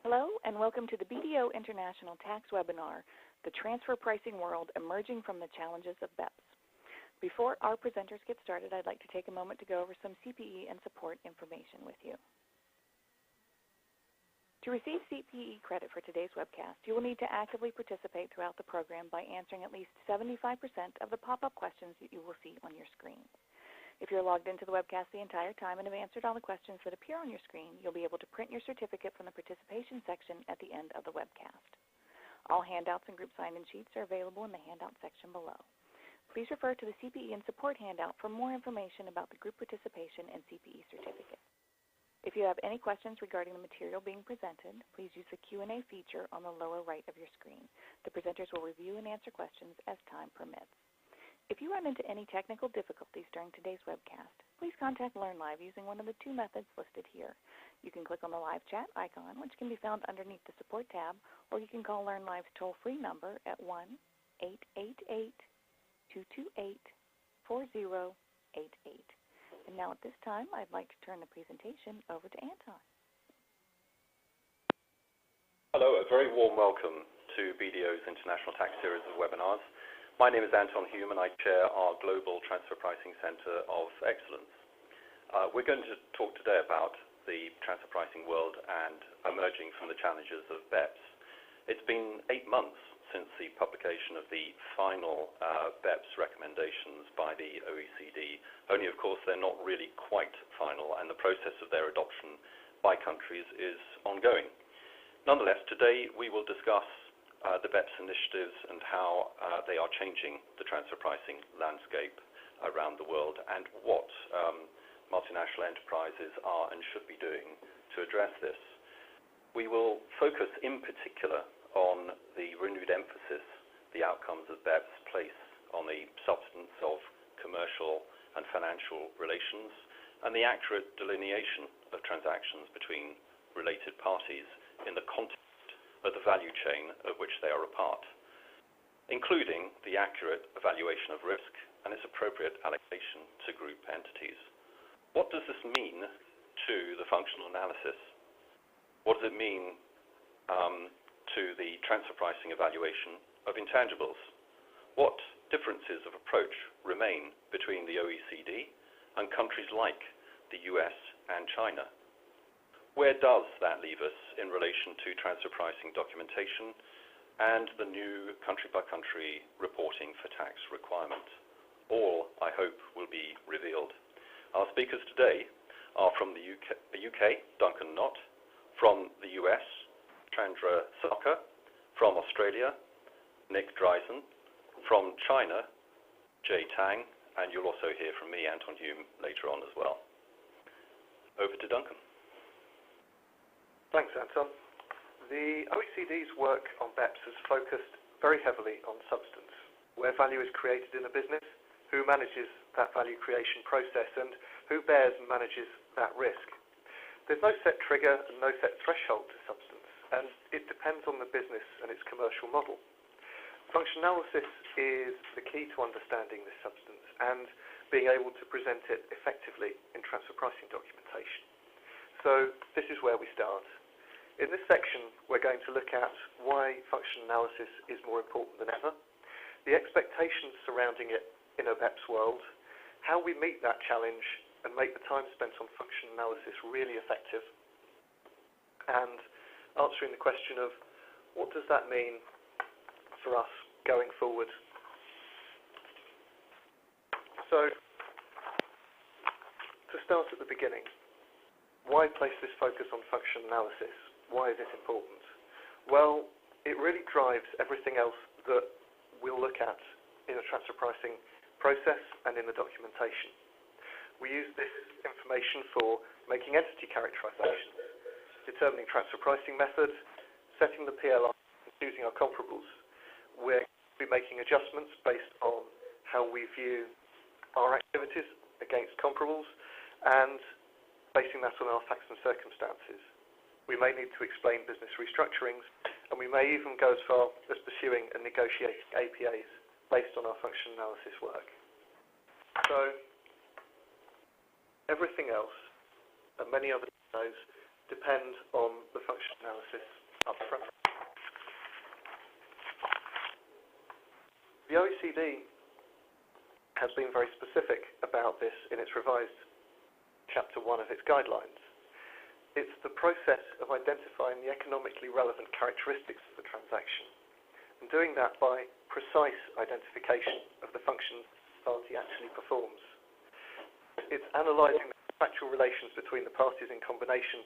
Hello, and welcome to the BDO International Tax Webinar, The Transfer Pricing World Emerging from the Challenges of BEPS. Before our presenters get started, I'd like to take a moment to go over some CPE and support information with you. To receive CPE credit for today's webcast, you will need to actively participate throughout the program by answering at least 75% of the pop-up questions that you will see on your screen. If you're logged into the webcast the entire time and have answered all the questions that appear on your screen, you'll be able to print your certificate from the participation section at the end of the webcast. All handouts and group sign-in sheets are available in the handout section below. Please refer to the CPE and support handout for more information about the group participation and CPE certificate. If you have any questions regarding the material being presented, please use the Q&A feature on the lower right of your screen. The presenters will review and answer questions as time permits. If you run into any technical difficulties during today's webcast, please contact LearnLive using one of the two methods listed here. You can click on the live chat icon, which can be found underneath the support tab, or you can call LearnLive's toll-free number at 1-888-228-4088. And now at this time, I'd like to turn the presentation over to Anton. Hello, a very warm welcome to BDO's International Tax Series of webinars. My name is Anton Hume, and I chair our Global Transfer Pricing Center of Excellence. We're going to talk today about the transfer pricing world and emerging from the challenges of BEPS. It's been 8 months since the publication of the final BEPS recommendations by the OECD, only of course they're not really quite final, and the process of their adoption by countries is ongoing. Nonetheless, today we will discuss the BEPS initiatives and how they are changing the transfer pricing landscape around the world, and what multinational enterprises are and should be doing to address this. We will focus in particular on the renewed emphasis the outcomes of BEPS place on the substance of commercial and financial relations and the accurate delineation of transactions between related parties in the context of the value chain of which they are a part, including the accurate evaluation of risk and its appropriate allocation to group entities. What does this mean to the functional analysis? What does it mean to the transfer pricing evaluation of intangibles? What differences of approach remain between the OECD and countries like the US and China? Where does that leave us in relation to transfer pricing documentation and the new country-by-country reporting for tax requirement? All, I hope, will be revealed. Our speakers today are from the UK, Duncan Knott; from the US, Chandra Sarkar; from Australia, Nick Dreisen; from China, Jay Tang; and you'll also hear from me, Anton Hume, later on as well. Over to Duncan. Thanks, Anton. The OECD's work on BEPS has focused very heavily on substance, where value is created in a business, who manages that value creation process, and who bears and manages that risk. There's no set trigger and no set threshold to substance, and it depends on the business and its commercial model. Function analysis is the key to understanding this substance and being able to present it effectively in transfer pricing documentation. So this is where we start. In this section, we're going to look at why function analysis is more important than ever, the expectations surrounding it in a BEPS world, how we meet that challenge and make the time spent on function analysis really effective, and answering the question of what does that mean for us going forward. So, to start at the beginning, why place this focus on function analysis? Why is it important? Well, it really drives everything else that we'll look at in the transfer pricing process and in the documentation. We use this information for making entity characterizations, determining transfer pricing methods, setting the PLR, and choosing our comparables. We'll be making adjustments based on how we view our activities against comparables and basing that on our facts and circumstances. We may need to explain business restructurings, and we may even go as far as pursuing and negotiating APAs based on our function analysis work. So, everything else, and many other those, depend on the the function analysis up front. The OECD has been very specific about this in its revised Chapter 1 of its guidelines. It's the process of identifying the economically relevant characteristics of the transaction, and doing that by precise identification of the functions the party actually performs. It's analysing the factual relations between the parties in combination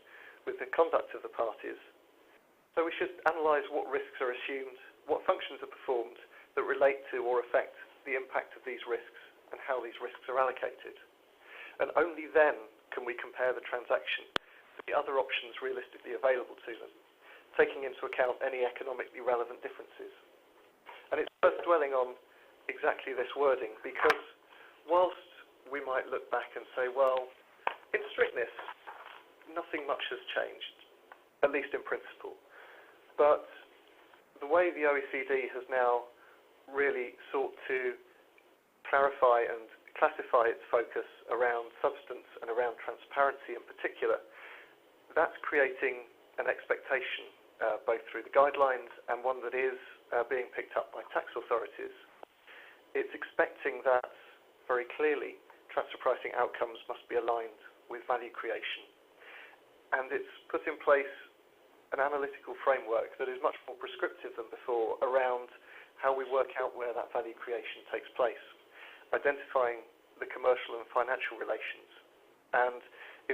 with the conduct of the parties. So we should analyse what risks are assumed, what functions are performed that relate to or affect the impact of these risks, and how these risks are allocated. And only then can we compare the transaction to the other options realistically available to them, taking into account any economically relevant differences. And it's worth dwelling on exactly this wording, because whilst we might look back and say, well, in strictness, nothing much has changed, at least in principle. But the way the OECD has now really sought to clarify and classify its focus around substance and around transparency in particular, that's creating an expectation both through the guidelines and one that is being picked up by tax authorities. It's expecting that very clearly transfer pricing outcomes must be aligned with value creation. And it's put in place an analytical framework that is much more prescriptive than before around how we work out where that value creation takes place, identifying the commercial and financial relations, and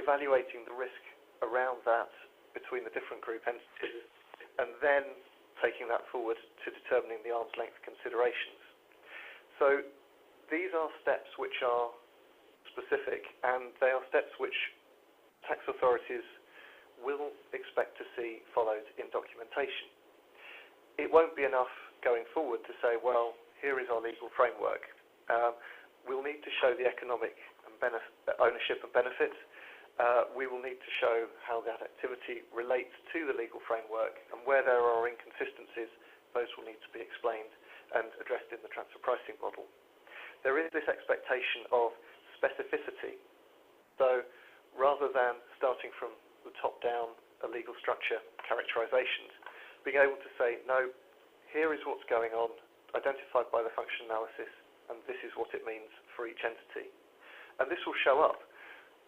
evaluating the risk around that between the different group entities, and then taking that forward to determining the arm's length considerations. So these are steps which are specific, and they are steps which tax authorities will expect to see followed in documentation. It won't be enough going forward to say, well, here is our legal framework. We'll need to show the economic and ownership and benefit. We will need to show how that activity relates to the legal framework, and where there are inconsistencies, those will need to be explained and addressed in the transfer pricing model. There is this expectation of specificity. So rather than starting from the top down, a legal structure, characterizations, being able to say, no, here is what's going on, identified by the function analysis, and this is what it means for each entity. And this will show up.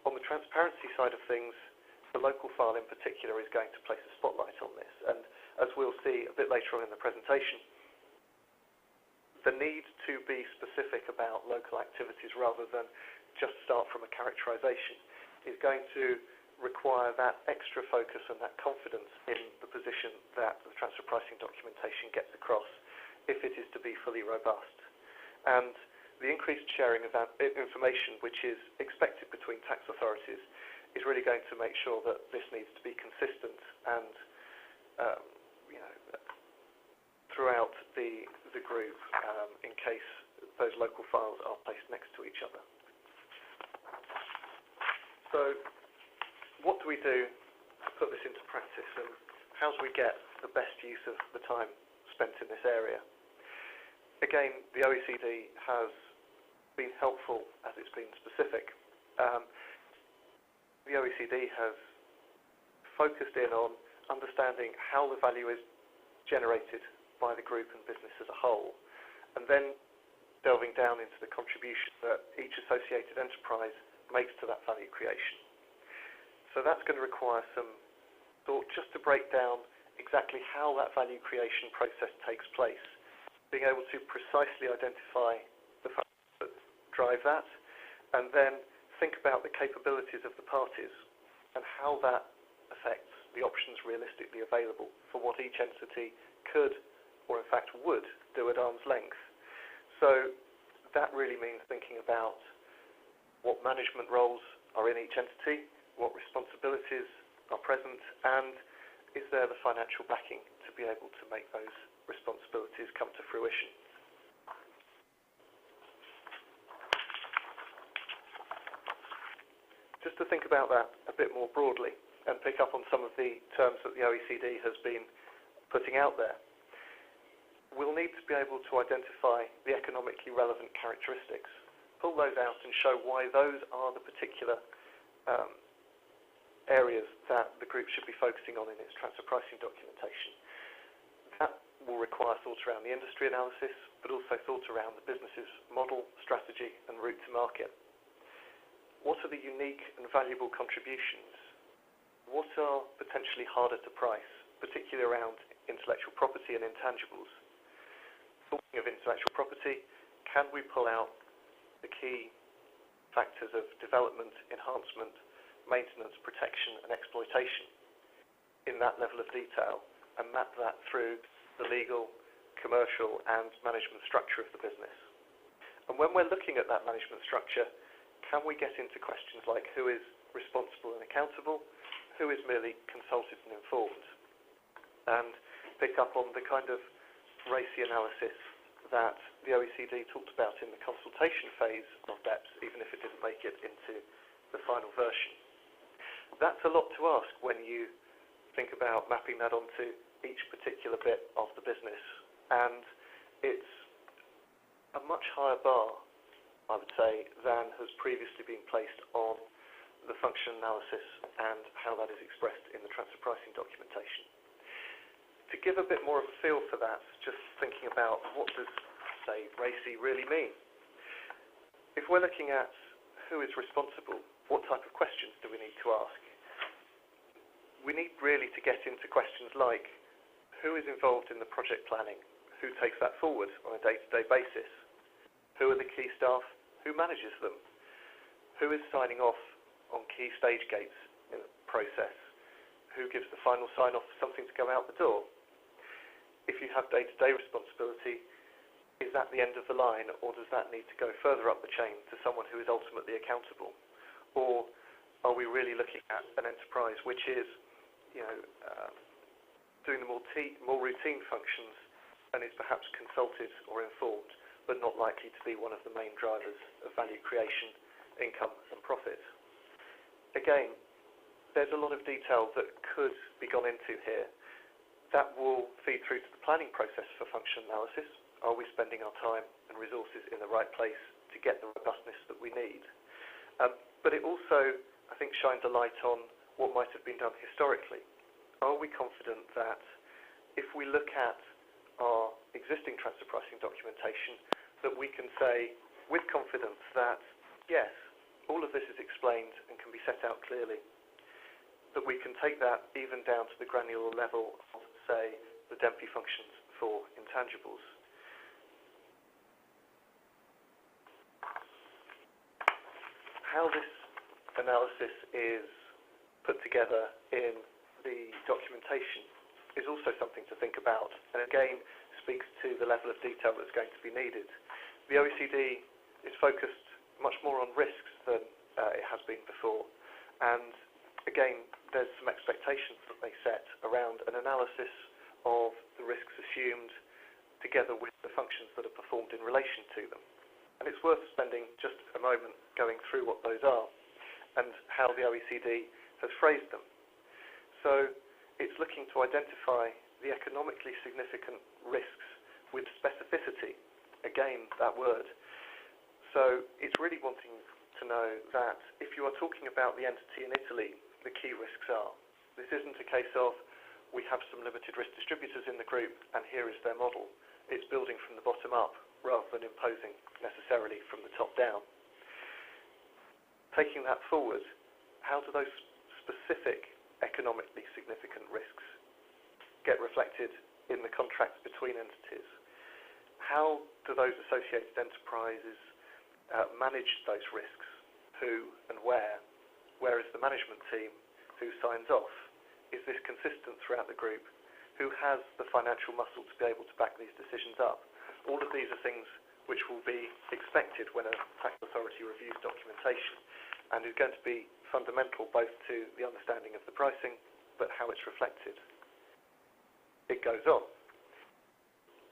On the transparency side of things, the local file in particular is going to place a spotlight on this. And as we'll see a bit later on in the presentation, the need to be specific about local activities rather than just start from a characterization is going to require that extra focus and that confidence in the position that the transfer pricing documentation gets across if it is to be fully robust. And the increased sharing of that information which is expected between tax authorities is really going to make sure that this needs to be consistent and throughout the group in case those local files are placed next to each other. So what do we do to put this into practice, and how do we get the best use of the time spent in this area? Again, the OECD has been helpful as it's been specific. The OECD has focused in on understanding how the value is generated by the group and business as a whole, and then delving down into the contribution that each associated enterprise makes to that value creation. So that's going to require some thought just to break down exactly how that value creation process takes place, being able to precisely identify the factors that drive that, and then think about the capabilities of the parties and how that affects the options realistically available for what each entity could, or in fact would, do at arm's length. So that really means thinking about what management roles are in each entity, what responsibilities are present, and is there the financial backing to be able to make those responsibilities come to fruition. Just to think about that a bit more broadly and pick up on some of the terms that the OECD has been putting out there, we'll need to be able to identify the economically relevant characteristics, pull those out and show why those are the particular areas that the group should be focusing on in its transfer pricing documentation. That will require thought around the industry analysis, but also thought around the business's model, strategy, and route to market. What are the unique and valuable contributions? What are potentially harder to price, particularly around intellectual property and intangibles? Talking of intellectual property, can we pull out the key factors of development, enhancement, maintenance, protection, and exploitation in that level of detail and map that through the legal, commercial, and management structure of the business? And when we're looking at that management structure, can we get into questions like who is responsible and accountable, who is merely consulted and informed, and pick up on the kind of RACI analysis that the OECD talked about in the consultation phase of BEPS, even if it didn't make it into the final version. That's a lot to ask when you think about mapping that onto each particular bit of the business, and it's a much higher bar, I would say, than has previously been placed on the function analysis and how that is expressed in the transfer pricing documentation. To give a bit more of a feel for that, just thinking about what does, say, RACI really mean? If we're looking at who is responsible, what type of questions do we need to ask? We need really to get into questions like who is involved in the project planning, who takes that forward on a day-to-day basis, who are the key staff, who manages them, who is signing off on key stage gates in the process, who gives the final sign-off for something to go out the door. If you have day-to-day responsibility, is that the end of the line, or does that need to go further up the chain to someone who is ultimately accountable? Or are we really looking at an enterprise which is, doing the more routine functions and is perhaps consulted or informed, but not likely to be one of the main drivers of value creation, income, and profit? Again, there's a lot of detail that could be gone into here. That will feed through to the planning process for function analysis. Are we spending our time and resources in the right place to get the robustness that we need? But it also, I think, shines a light on what might have been done historically. Are we confident that if we look at our existing transfer pricing documentation, that we can say with confidence that, yes, all of this is explained and can be set out clearly, that we can take that even down to the granular level of, say, the DEMPI functions for intangibles. How this analysis is put together in the documentation is also something to think about, and again speaks to the level of detail that's going to be needed. The OECD is focused much more on risks than it has been before, and again, there's some expectations that they set around an analysis of the risks assumed together with the functions that are performed in relation to them. And it's worth spending just a moment going through what those are and how the OECD has phrased them. So it's looking to identify the economically significant risks with specificity. Again, that word. So it's really wanting to know that if you are talking about the entity in Italy, the key risks are. This isn't a case of we have some limited risk distributors in the group and here is their model. It's building from the bottom up rather than imposing necessarily from the top down. Taking that forward, how do those specific economically significant risks get reflected in the contracts between entities? How do those associated enterprises manage those risks? Who and where? Where is the management team? Who signs off? Is this consistent throughout the group? Who has the financial muscle to be able to back these decisions up? All of these are things which will be expected when a tax authority reviews documentation and is going to be fundamental both to the understanding of the pricing but how it's reflected. It goes on.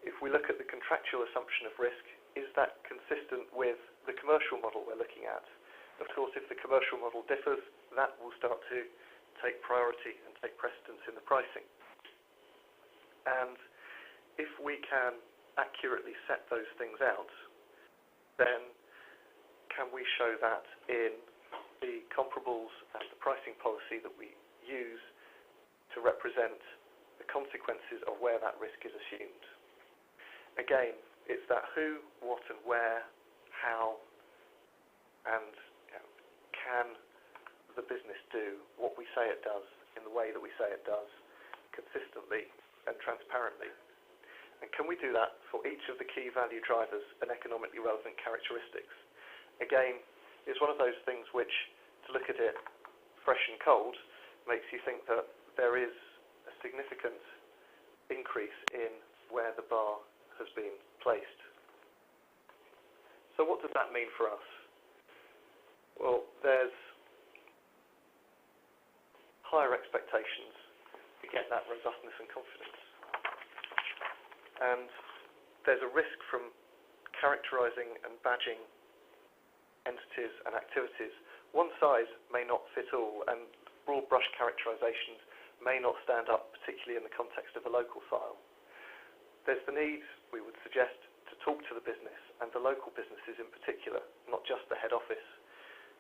If we look at the contractual assumption of risk, is that consistent with the commercial model we're looking at? Of course, if the commercial model differs, that will start to take priority and take precedence in the pricing. And if we can accurately set those things out, then can we show that in the comparables and the pricing policy that we use to represent the consequences of where that risk is assumed. Again, it's that who, what and where, how, and can the business do what we say it does in the way that we say it does, consistently and transparently. And can we do that for each of the key value drivers and economically relevant characteristics? Again, it's one of those things which, to look at it fresh and cold, makes you think that there is a significant increase in where the bar has been placed. So what does that mean for us? Well, there's higher expectations to get that robustness and confidence. And there's a risk from characterizing and badging entities and activities. One size may not fit all, and broad brush characterizations may not stand up, particularly in the context of a local file. There's the need, we would suggest, to talk to the business, and the local businesses in particular, not just the head office.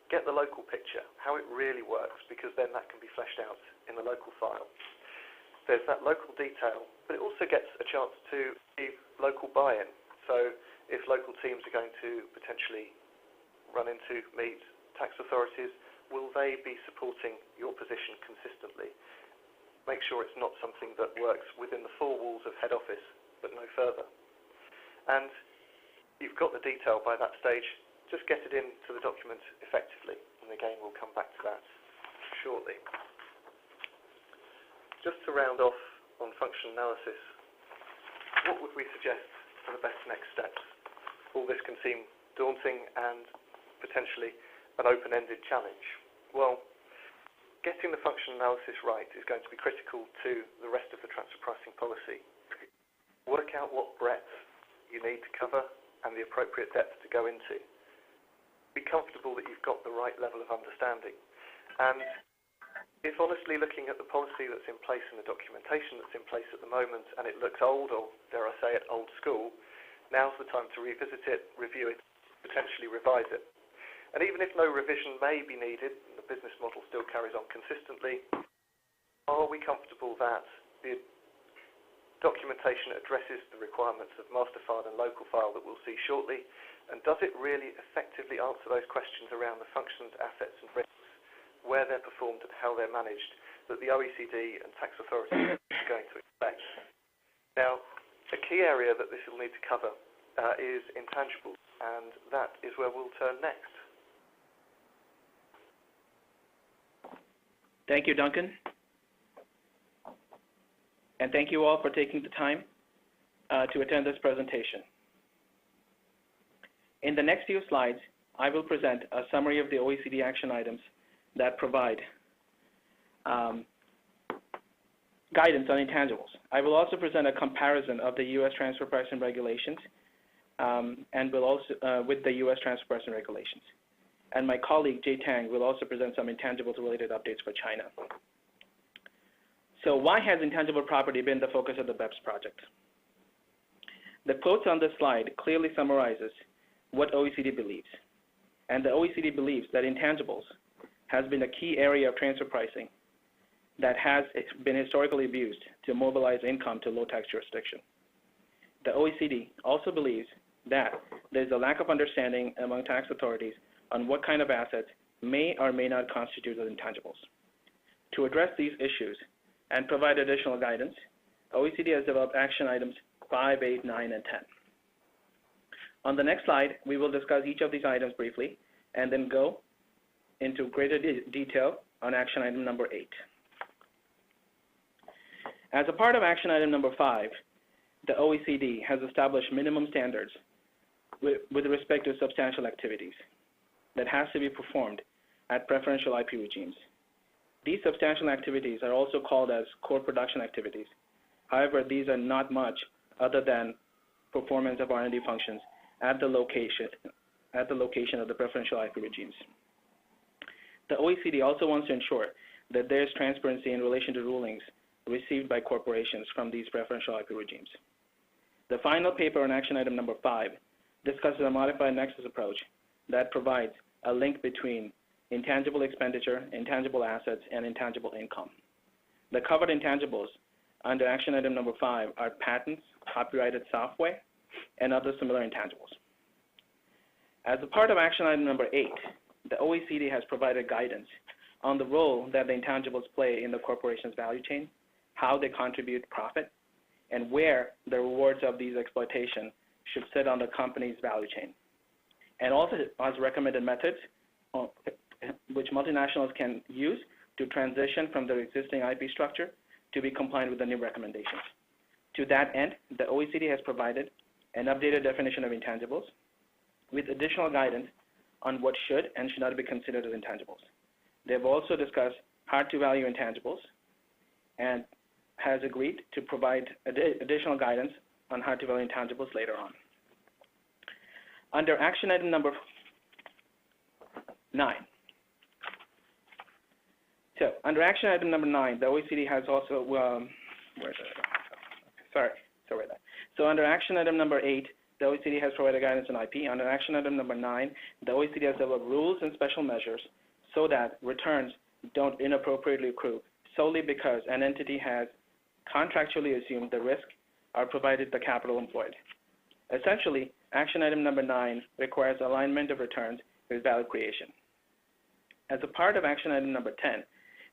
Get the local picture, how it really works, because then that can be fleshed out in the local file. There's that local detail, but it also gets a chance to achieve local buy-in. So if local teams are going to potentially run into, meet tax authorities, will they be supporting your position consistently? Make sure it's not something that works within the four walls of head office, but no further. And you've got the detail by that stage, just get it into the document effectively. And again, we'll come back to that shortly. Just to round off on function analysis, what would we suggest are the best next steps? All this can seem daunting and potentially an open-ended challenge. Well, getting the function analysis right is going to be critical to the rest of the transfer pricing policy. Work out what breadth you need to cover and the appropriate depth to go into. Be comfortable that you've got the right level of understanding. And if honestly looking at the policy that's in place and the documentation that's in place at the moment and it looks old, or dare I say it, old school, now's the time to revisit it, review it, potentially revise it. And even if no revision may be needed, and the business model still carries on consistently, are we comfortable that the documentation addresses the requirements of master file and local file that we'll see shortly, and does it really effectively answer those questions around the functions, assets and risks, where they're performed and how they're managed, that the OECD and tax authorities are going to expect? Now, a key area that this will need to cover is intangibles, and that is where we'll turn next. Thank you, Duncan. And thank you all for taking the time to attend this presentation. In the next few slides, I will present a summary of the OECD action items that provide guidance on intangibles. I will also present a comparison of the U.S. transfer pricing regulations and will also with the U.S. transfer pricing regulations. And my colleague, Jay Tang, will also present some intangibles-related updates for China. So why has intangible property been the focus of the BEPS project? The quotes on this slide clearly summarizes what OECD believes. And the OECD believes that intangibles has been a key area of transfer pricing that has been historically abused to mobilize income to low-tax jurisdiction. The OECD also believes that there's a lack of understanding among tax authorities on what kind of assets may or may not constitute as intangibles. To address these issues and provide additional guidance, OECD has developed action items 5, 8, 9, and 10. On the next slide, we will discuss each of these items briefly and then go into greater detail on action item number 8. As a part of action item number 5, the OECD has established minimum standards with respect to substantial activities that has to be performed at preferential IP regimes. These substantial activities are also called as core production activities. However, these are not much other than performance of R&D functions at the location of the preferential IP regimes. The OECD also wants to ensure that there is transparency in relation to rulings received by corporations from these preferential IP regimes. The final paper on action item number 5 discusses a modified nexus approach that provides a link between intangible expenditure, intangible assets, and intangible income. The covered intangibles under action item number 5 are patents, copyrighted software, and other similar intangibles. As a part of action item number 8, the OECD has provided guidance on the role that the intangibles play in the corporation's value chain, how they contribute profit, and where the rewards of these exploitation should sit on the company's value chain, and also as recommended methods which multinationals can use to transition from their existing IP structure to be compliant with the new recommendations. To that end, the OECD has provided an updated definition of intangibles with additional guidance on what should and should not be considered as intangibles. They have also discussed hard-to-value intangibles and has agreed to provide additional guidance on hard-to-value intangibles later on. Under action item number 9. So under action item number 9, the OECD has also, So under action item number 8, the OECD has provided guidance on IP. Under action item number 9, the OECD has developed rules and special measures so that returns don't inappropriately accrue solely because an entity has contractually assumed the risk or provided the capital employed. Essentially, action item number 9 requires alignment of returns with value creation. As a part of action item number 10,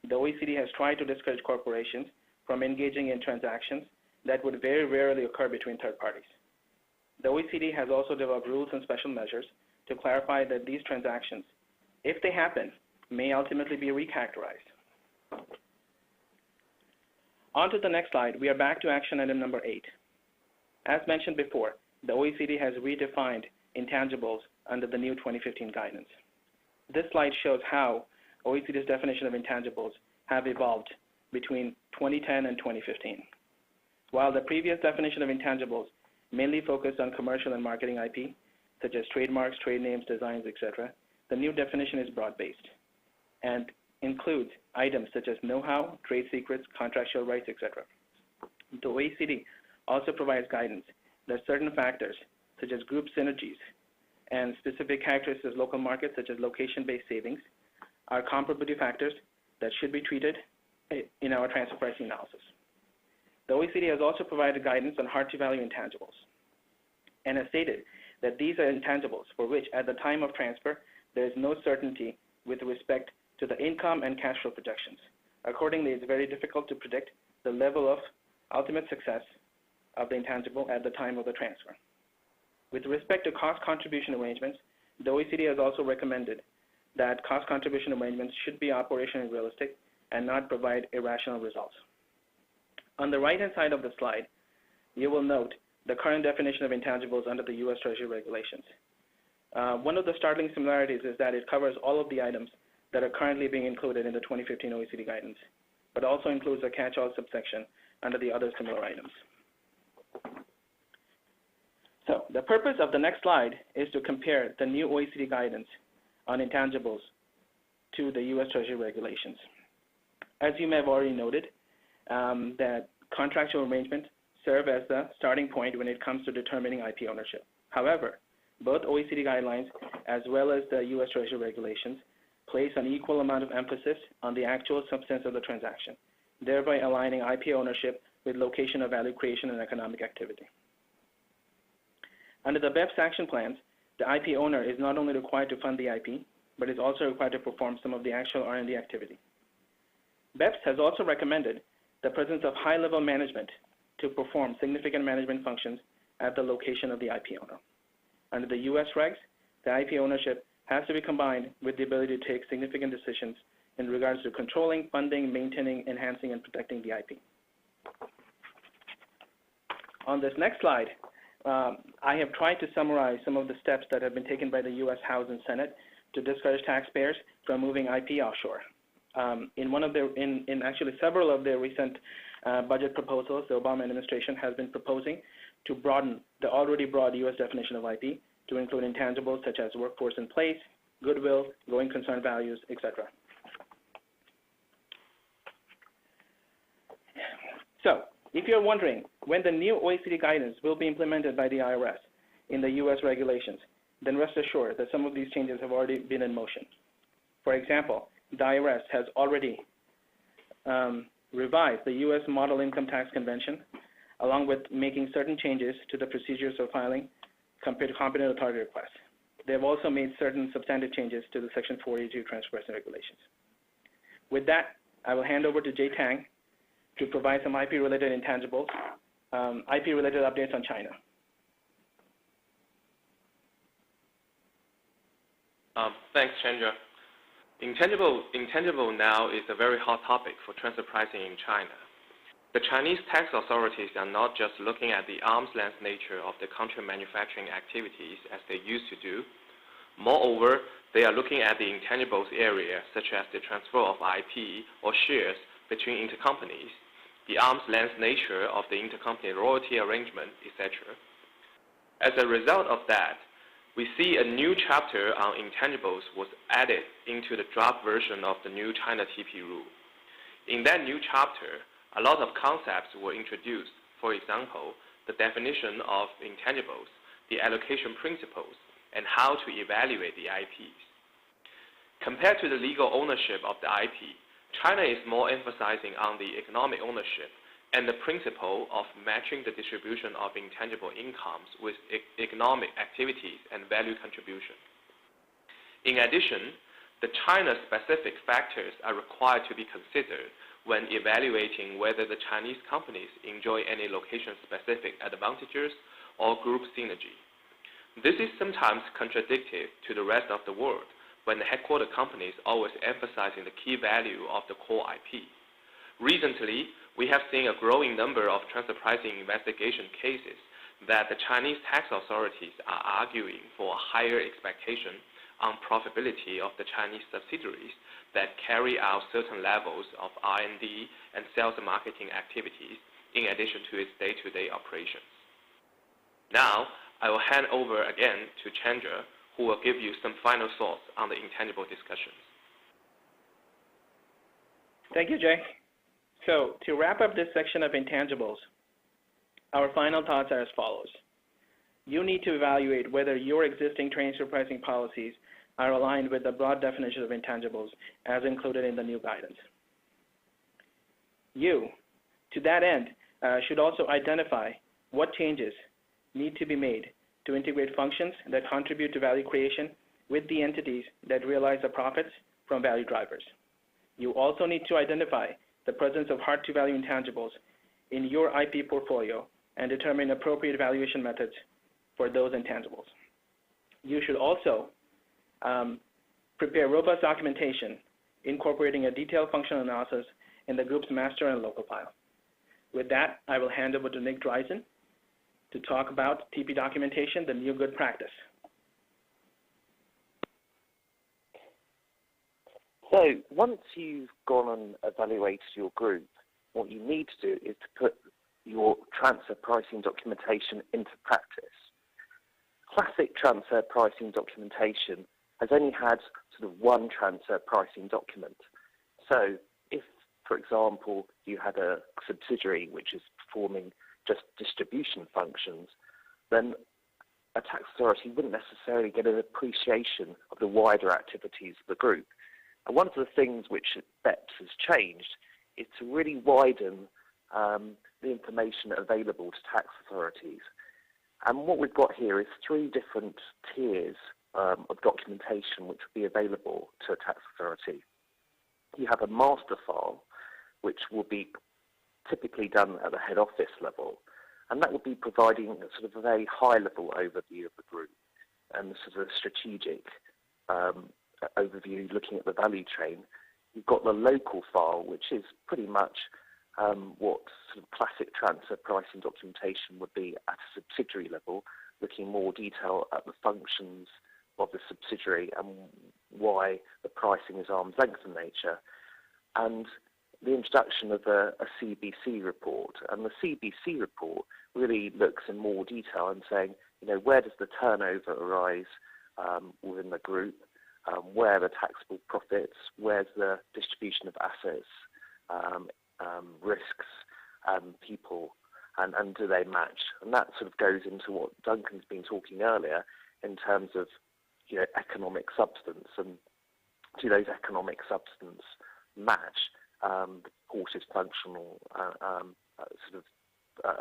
the OECD has tried to discourage corporations from engaging in transactions that would very rarely occur between third parties. The OECD has also developed rules and special measures to clarify that these transactions, if they happen, may ultimately be recharacterized. On to the next slide, we are back to action item number 8. As mentioned before, the OECD has redefined intangibles under the new 2015 guidance. This slide shows how OECD's definition of intangibles have evolved between 2010 and 2015. While the previous definition of intangibles mainly focused on commercial and marketing IP, such as trademarks, trade names, designs, etc., the new definition is broad-based and includes items such as know-how, trade secrets, contractual rights, etc. The OECD also provides guidance that certain factors, such as group synergies and specific characteristics of local markets, such as location-based savings, are comparability factors that should be treated in our transfer pricing analysis. The OECD has also provided guidance on hard-to-value intangibles and has stated that these are intangibles for which, at the time of transfer, there is no certainty with respect to the income and cash flow projections. Accordingly, it's very difficult to predict the level of ultimate success of the intangible at the time of the transfer. With respect to cost contribution arrangements, the OECD has also recommended that cost contribution arrangements should be operationally realistic and not provide irrational results. On the right-hand side of the slide, you will note the current definition of intangibles under the U.S. Treasury regulations. One of the startling similarities is that it covers all of the items that are currently being included in the 2015 OECD guidance, but also includes a catch-all subsection under the other similar items. So the purpose of the next slide is to compare the new OECD guidance on intangibles to the U.S. Treasury regulations. As you may have already noted, that contractual arrangements serve as the starting point when it comes to determining IP ownership. However, both OECD guidelines as well as the U.S. Treasury regulations place an equal amount of emphasis on the actual substance of the transaction, thereby aligning IP ownership with location of value creation and economic activity. Under the BEPS action plans, the IP owner is not only required to fund the IP, but is also required to perform some of the actual R&D activity. BEPS has also recommended the presence of high-level management to perform significant management functions at the location of the IP owner. Under the U.S. regs, the IP ownership has to be combined with the ability to take significant decisions in regards to controlling, funding, maintaining, enhancing, and protecting the IP. On this next slide, I have tried to summarize some of the steps that have been taken by the U.S. House and Senate to discourage taxpayers from moving IP offshore. In actually several of their recent budget proposals, the Obama administration has been proposing to broaden the already broad U.S. definition of IP to include intangibles such as workforce in place, goodwill, going concern values, etc. So, if you're wondering when the new OECD guidance will be implemented by the IRS in the U.S. regulations, then rest assured that some of these changes have already been in motion. For example, the IRS has already revised the U.S. Model Income Tax Convention, along with making certain changes to the procedures of filing competent authority requests. They have also made certain substantive changes to the Section 482 transfer pricing regulations. With that, I will hand over to Jay Tang to provide some IP-related intangibles, IP-related updates on China. Thanks, Chandra. Intangible now is a very hot topic for transfer pricing in China. The Chinese tax authorities are not just looking at the arm's length nature of the country manufacturing activities as they used to do. Moreover, they are looking at the intangibles area, such as the transfer of IP or shares between intercompanies, the arm's length nature of the intercompany royalty arrangement, etc. As a result of that, we see a new chapter on intangibles was added into the draft version of the new China TP rule. In that new chapter, a lot of concepts were introduced. For example, the definition of intangibles, the allocation principles, and how to evaluate the IPs. Compared to the legal ownership of the IP, China is more emphasizing on the economic ownership and the principle of matching the distribution of intangible incomes with economic activities and value contribution. In addition, the China-specific factors are required to be considered when evaluating whether the Chinese companies enjoy any location-specific advantages or group synergy. This is sometimes contradictory to the rest of the world when the headquarter companies always emphasizing the key value of the core IP. Recently, we have seen a growing number of transfer pricing investigation cases that the Chinese tax authorities are arguing for a higher expectation on profitability of the Chinese subsidiaries that carry out certain levels of R&D and sales and marketing activities in addition to its day-to-day operations. Now, I will hand over again to Chandra, who will give you some final thoughts on the intangible discussions. Thank you, Jay. So to wrap up this section of intangibles, our final thoughts are as follows. You need to evaluate whether your existing transfer pricing policies are aligned with the broad definition of intangibles as included in the new guidance. You, to that end, should also identify what changes need to be made to integrate functions that contribute to value creation with the entities that realize the profits from value drivers. You also need to identify the presence of hard-to-value intangibles in your IP portfolio and determine appropriate valuation methods for those intangibles. You should also prepare robust documentation incorporating a detailed functional analysis in the group's master and local file. With that, I will hand over to Nick Dreisen to talk about TP documentation, the new good practice. So once you've gone and evaluated your group, what you need to do is to put your transfer pricing documentation into practice. Classic transfer pricing documentation has only had sort of one transfer pricing document. So if, for example, you had a subsidiary which is performing just distribution functions, then a tax authority wouldn't necessarily get an appreciation of the wider activities of the group. And one of the things which BEPS has changed is to really widen the information available to tax authorities. And what we've got here is 3 different tiers of documentation which will be available to a tax authority. You have a master file, which will be typically done at the head office level, and that will be providing sort of a very high-level overview of the group and sort of strategic overview looking at the value chain. You've got the local file, which is pretty much what sort of classic transfer pricing documentation would be at a subsidiary level, looking more detail at the functions of the subsidiary and why the pricing is arm's length in nature. And the introduction of a CBC report. And the CBC report really looks in more detail and saying, you know, where does the turnover arise within the group? Where are the taxable profits? Where's the distribution of assets, risks, people, and do they match? And that sort of goes into what Duncan's been talking earlier in terms of, you know, economic substance. And do those economic substance match the purported functional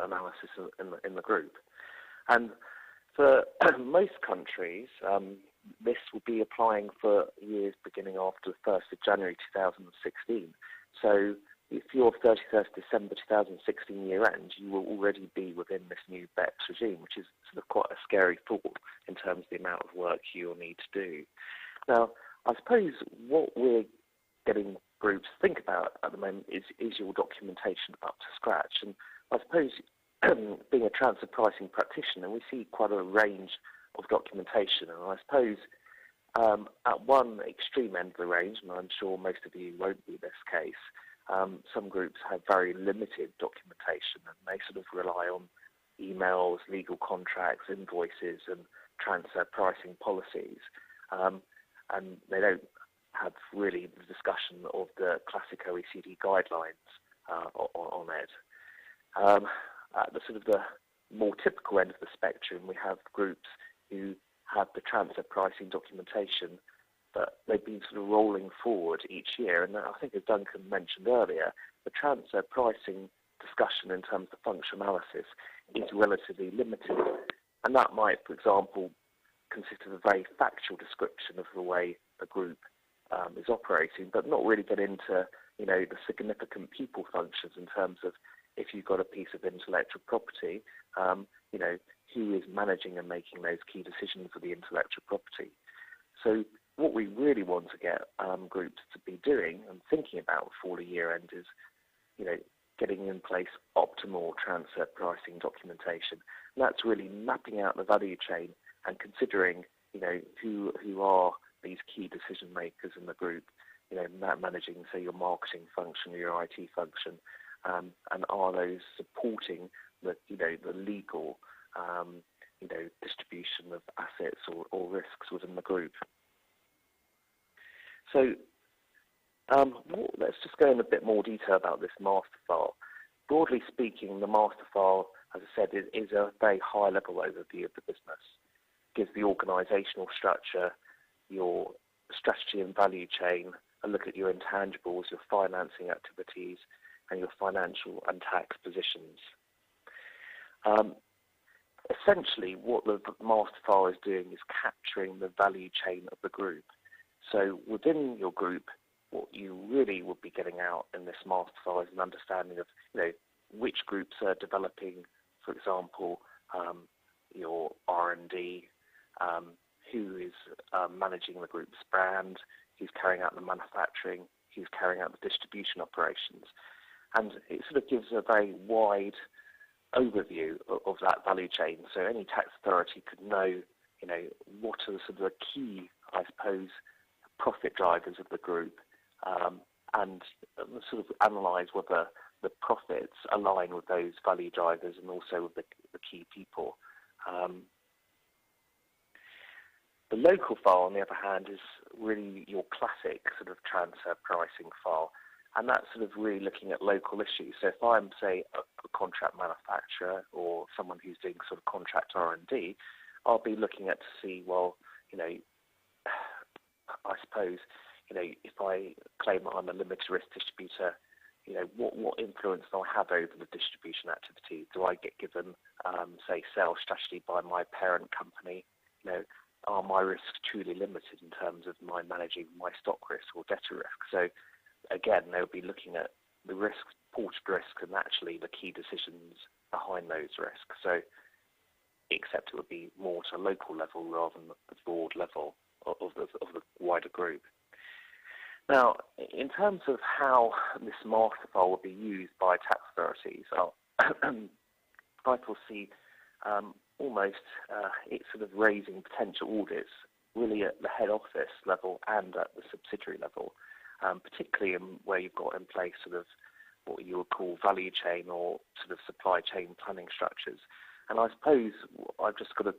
analysis in the group? And for most countries, this will be applying for years beginning after the 1st of January 2016. So if your 31st December 2016 year end, you will already be within this new BEPS regime, which is sort of quite a scary thought in terms of the amount of work you'll need to do. Now, I suppose what we're getting groups to think about at the moment is your documentation up to scratch. And I suppose being a transfer pricing practitioner, we see quite a range of documentation. And I suppose at one extreme end of the range, and I'm sure most of you won't be this case, some groups have very limited documentation and they sort of rely on emails, legal contracts, invoices and transfer pricing policies. And they don't have really the discussion of the classic OECD guidelines on it. At the sort of the more typical end of the spectrum, we have groups who have the transfer pricing documentation, but they've been sort of rolling forward each year. And I think, as Duncan mentioned earlier, the transfer pricing discussion in terms of functional analysis is relatively limited. And that might, for example, consist of a very factual description of the way a group is operating, but not really get into, the significant people functions in terms of if you've got a piece of intellectual property, who is managing and making those key decisions for the intellectual property. So what we really want to get groups to be doing and thinking about before the year end is, getting in place optimal transfer pricing documentation. And that's really mapping out the value chain and considering, who are these key decision makers in the group, managing, say, your marketing function, your IT function, and are those supporting the, the legal, distribution of assets or risks within the group. So let's just go in a bit more detail about this master file. Broadly speaking, the master file, as I said, is a very high-level overview of the business. It gives the organisational structure, your strategy and value chain, a look at your intangibles, your financing activities, and your financial and tax positions. Essentially, what the master file is doing is capturing the value chain of the group. So within your group, what you really would be getting out in this master file is an understanding of, which groups are developing, for example, your R&D, who is managing the group's brand, who's carrying out the manufacturing, who's carrying out the distribution operations. And it sort of gives a very wide overview of that value chain. So any tax authority could know, what are sort of the key, I suppose, profit drivers of the group, and sort of analyse whether the profits align with those value drivers and also with the key people. The local file, on the other hand, is really your classic sort of transfer pricing file, and that's sort of really looking at local issues. So if I'm, say, a contract manufacturer or someone who's doing sort of contract R&D, I'll be looking at to see, well, I suppose, if I claim that I'm a limited risk distributor, what influence do I have over the distribution activity? Do I get given, say, sales strategy by my parent company? Are my risks truly limited in terms of my managing my stock risk or debtor risk? So again, they'll be looking at the risks, ported risks, and actually the key decisions behind those risks. So except it would be more to a local level rather than the broad level of the wider group. Now, in terms of how this master file will be used by tax authorities, I foresee almost it's sort of raising potential audits really at the head office level and at the subsidiary level, particularly where you've got in place sort of what you would call value chain or sort of supply chain planning structures. And I suppose I've just got a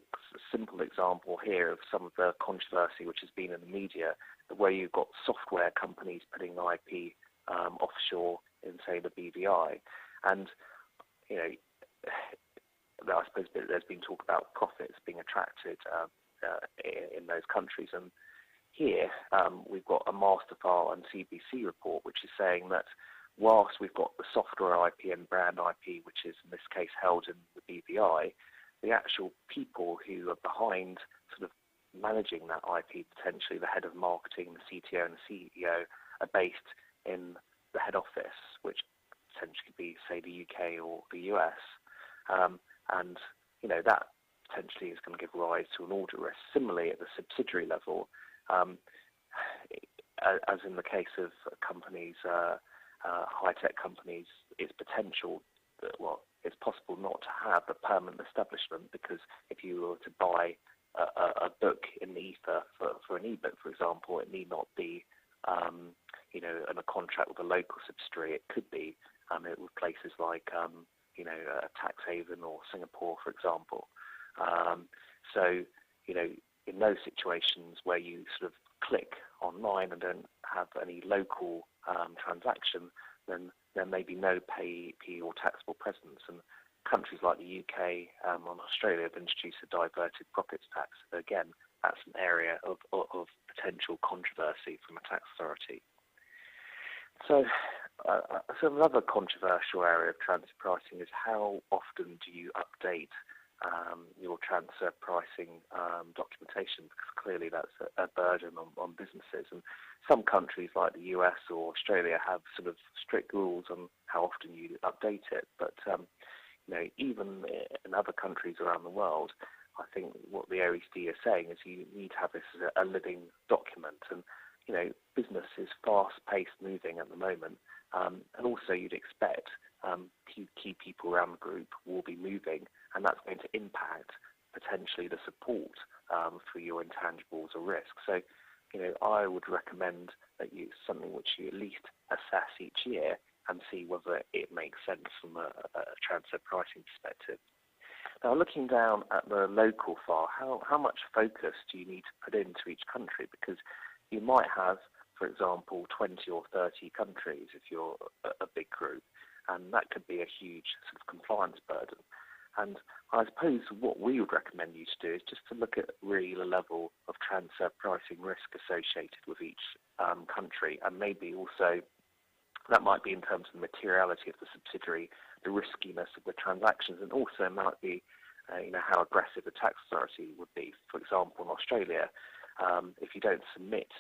simple example here of some of the controversy which has been in the media, where you've got software companies putting IP offshore in, say, the BVI. And, I suppose there's been talk about profits being attracted in those countries. And, here we've got a master file and CBC report, which is saying that whilst we've got the software IP and brand IP, which is in this case held in the BVI, the actual people who are behind sort of managing that IP, potentially the head of marketing, the CTO and the CEO, are based in the head office, which potentially could be, say, the UK or the US. And, you know, that potentially is going to give rise to an audit risk. Similarly, at the subsidiary level, as in the case of companies, high-tech companies, it's potential that, well, it's possible not to have a permanent establishment, because if you were to buy a book in the ether for an ebook, for example, it need not be, you know, in a contract with a local subsidiary. It could be with places like, you know, a tax haven or Singapore, for example. So, you know, in those situations where you sort of click online and don't have any local transaction, then there may be no payee or taxable presence. And countries like the UK and Australia have introduced a diverted profits tax. So again, that's an area of potential controversy from a tax authority. So another controversial area of transfer pricing is how often do you update your transfer pricing documentation, because clearly that's a burden on businesses. And some countries like the US or Australia have sort of strict rules on how often you update it. But you know, even in other countries around the world, I think what the OECD is saying is you need to have this as a living document. And you know, business is fast-paced moving at the moment, and also you'd expect key people around the group will be moving, and that's going to impact potentially the support for your intangibles or risk. So, you know, I would recommend that you something which you at least assess each year and see whether it makes sense from a transfer pricing perspective. Now, looking down at the local file, how much focus do you need to put into each country? Because you might have, for example, 20 or 30 countries if you're a big group, and that could be a huge sort of compliance burden. And I suppose what we would recommend you to do is just to look at really the level of transfer pricing risk associated with each country, and maybe also that might be in terms of the materiality of the subsidiary, the riskiness of the transactions, and also might be you know, how aggressive the tax authority would be. For example, in Australia, if you don't submit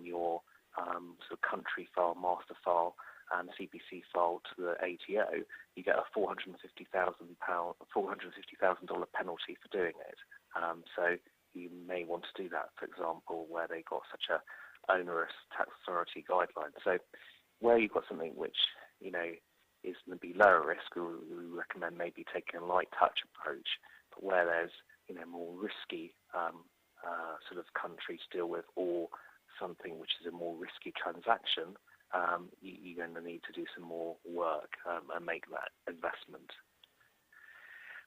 your sort of country file, master file, and CBC file to the ATO, you get a $450,000 penalty for doing it. So you may want to do that, for example, where they got such a onerous tax authority guideline. So where you've got something which, you know, is going to be lower risk, we recommend maybe taking a light touch approach. But where there's, you know, more risky sort of country to deal with, or something which is a more risky transaction, you're going to need to do some more work and make that investment.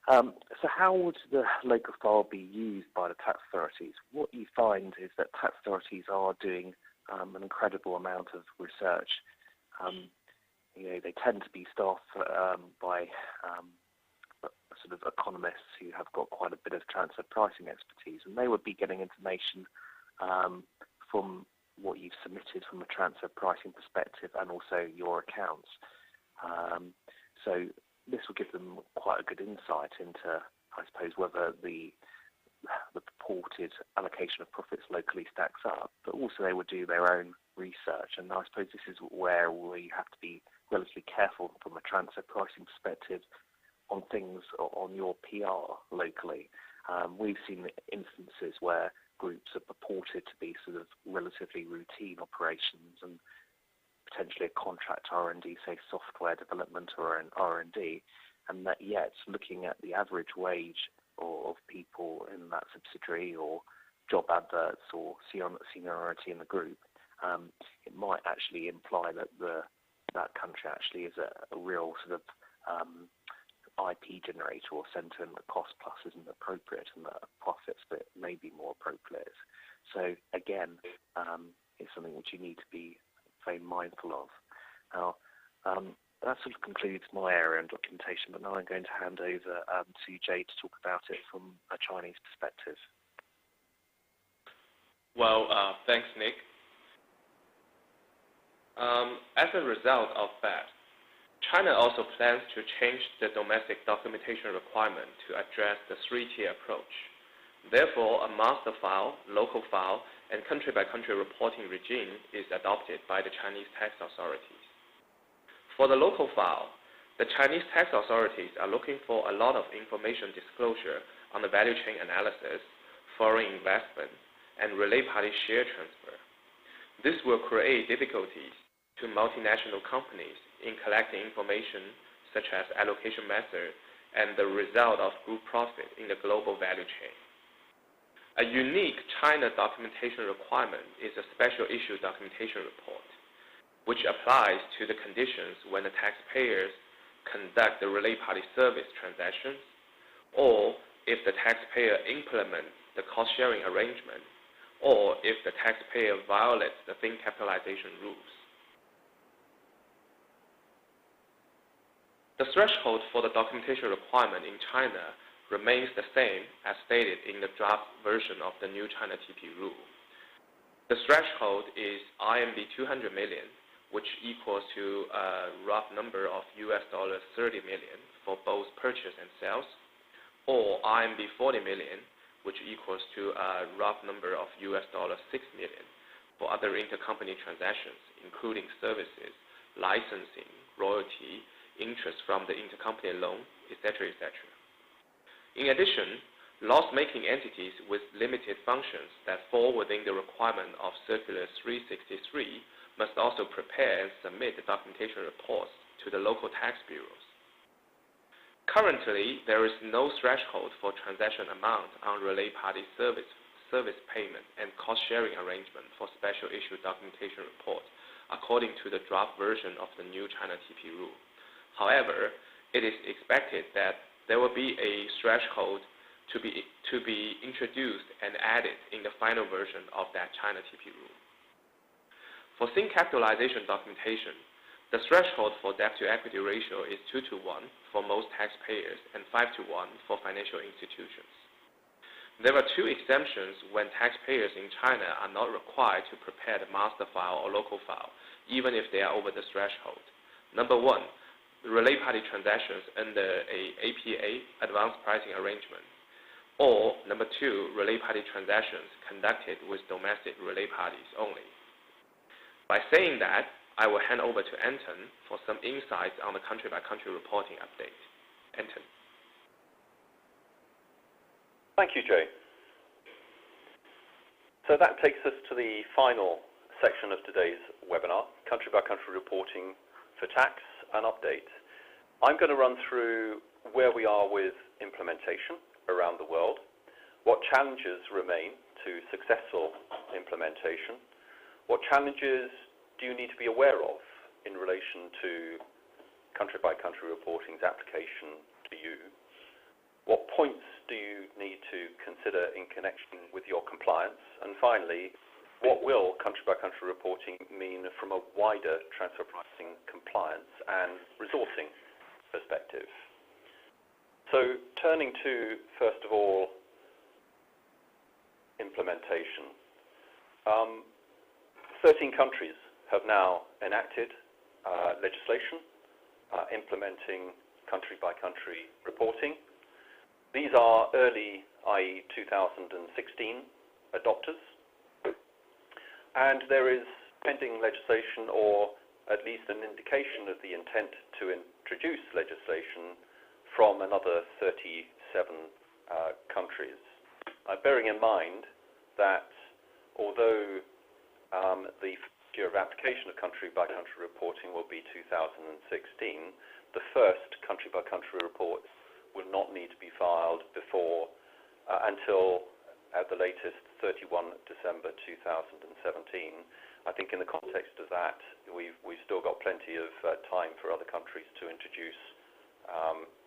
So how would the local file be used by the tax authorities? What you find is that tax authorities are doing an incredible amount of research. You know, they tend to be staffed by sort of economists who have got quite a bit of transfer pricing expertise, and they would be getting information from what you've submitted from a transfer pricing perspective and also your accounts. So this will give them quite a good insight into, I suppose, whether the purported allocation of profits locally stacks up, but also they would do their own research. And I suppose this is where you have to be relatively careful from a transfer pricing perspective on things on your PR locally. We've seen instances where groups are purported to be sort of relatively routine operations and potentially a contract R&D, say software development or an R&D, and that yet looking at the average wage of people in that subsidiary or job adverts or seniority in the group, it might actually imply that that country actually is a real sort of IP generator or centre, and the cost plus isn't appropriate and the profits that may be more appropriate. So again, it's something which you need to be very mindful of. Now, that sort of concludes my area on documentation, but now I'm going to hand over to Jay to talk about it from a Chinese perspective. Well, thanks, Nick. As a result of that, China also plans to change the domestic documentation requirement to address the three-tier approach. Therefore, a master file, local file, and country-by-country reporting regime is adopted by the Chinese tax authorities. For the local file, the Chinese tax authorities are looking for a lot of information disclosure on the value chain analysis, foreign investment, and related party share transfer. This will create difficulties to multinational companies in collecting information such as allocation method and the result of group profit in the global value chain. A unique China documentation requirement is a special issue documentation report, which applies to the conditions when the taxpayers conduct the related party service transactions, or if the taxpayer implements the cost-sharing arrangement, or if the taxpayer violates the thin capitalization rules. The threshold for the documentation requirement in China remains the same as stated in the draft version of the new China TP rule. The threshold is RMB 200 million, which equals to a rough number of US $30 million for both purchase and sales, or RMB 40 million, which equals to a rough number of US $6 million for other intercompany transactions, including services, licensing, royalty, interest from the intercompany loan, etc., etc. In addition, loss-making entities with limited functions that fall within the requirement of Circular 363 must also prepare and submit the documentation reports to the local tax bureaus. Currently, there is no threshold for transaction amount on related party service payment and cost-sharing arrangement for special issue documentation reports according to the draft version of the new China TP rule. However, it is expected that there will be a threshold to be introduced and added in the final version of that China TP rule. For thin capitalization documentation, the threshold for debt-to-equity ratio is 2:1 for most taxpayers and 5:1 for financial institutions. There are two exemptions when taxpayers in China are not required to prepare the master file or local file, even if they are over the threshold. Number one, the related party transactions under a APA, advanced pricing arrangement, or number two, related party transactions conducted with domestic related parties only. By saying that, I will hand over to Anton for some insights on the country-by-country reporting update. Anton. Thank you, Jay. So that takes us to the final section of today's webinar, country-by-country reporting for tax and update. I'm going to run through where we are with implementation around the world, what challenges remain to successful implementation, what challenges do you need to be aware of in relation to country-by-country reporting's application to you, what points do you need to consider in connection with your compliance, and finally, what will country-by-country reporting mean from a wider transfer pricing compliance and resourcing perspective? So turning to, first of all, implementation. 13 countries have now enacted legislation implementing country-by-country reporting. These are early, i.e. 2016 adopters. And there is pending legislation, or at least an indication of the intent to introduce legislation from another 37 countries. Bearing in mind that although the year of application of country-by-country reporting will be 2016, the first country-by-country reports will not need to be filed before until at the latest 31 December 2017. I think in the context of that, we've still got plenty of time for other countries to introduce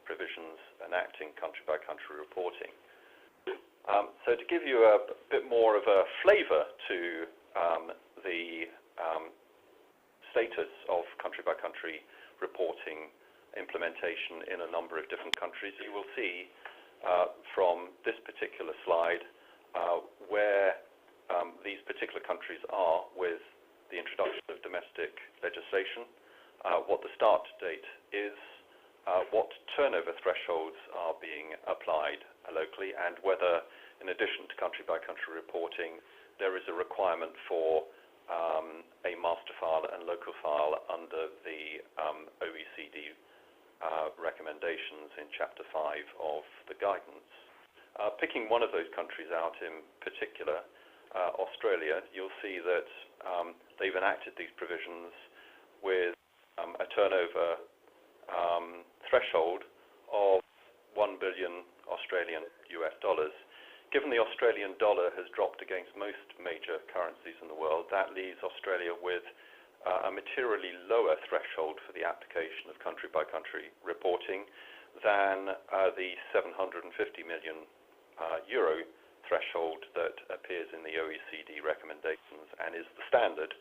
provisions enacting country-by-country reporting. So to give you a bit more of a flavor to the status of country-by-country reporting implementation in a number of different countries, you will see from this particular slide where these particular countries are with the introduction of domestic legislation, what the start date is, what turnover thresholds are being applied locally, and whether, in addition to country-by-country reporting, there is a requirement for a master file and local file under the OECD recommendations in Chapter 5 of the guidance. Picking one of those countries out in particular, Australia, you'll see that they've enacted these provisions with a turnover threshold of 1 billion Australian US dollars. Given the Australian dollar has dropped against most major currencies in the world, that leaves Australia with a materially lower threshold for the application of country-by-country reporting than the 750 million euro threshold that appears in the OECD recommendations and is the standard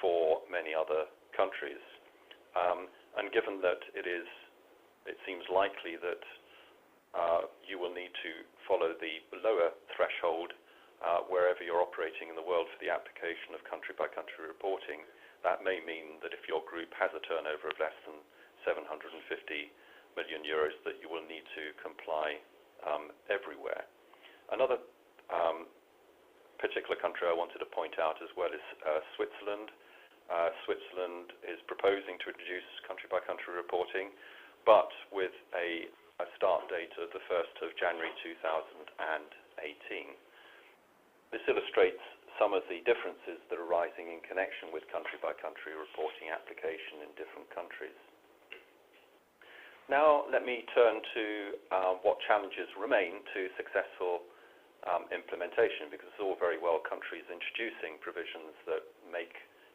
for many other countries. And given that it seems likely that you will need to follow the lower threshold wherever you're operating in the world for the application of country-by-country reporting, that may mean that if your group has a turnover of less than 750 million euros, that you will need to comply everywhere. Another particular country I wanted to point out as well is Switzerland. Switzerland is proposing to introduce country-by-country reporting, but with a start date of the 1st of January 2018. This illustrates some of the differences that are arising in connection with country-by-country reporting application in different countries. Now let me turn to what challenges remain to successful implementation, because it's all very well countries introducing provisions that make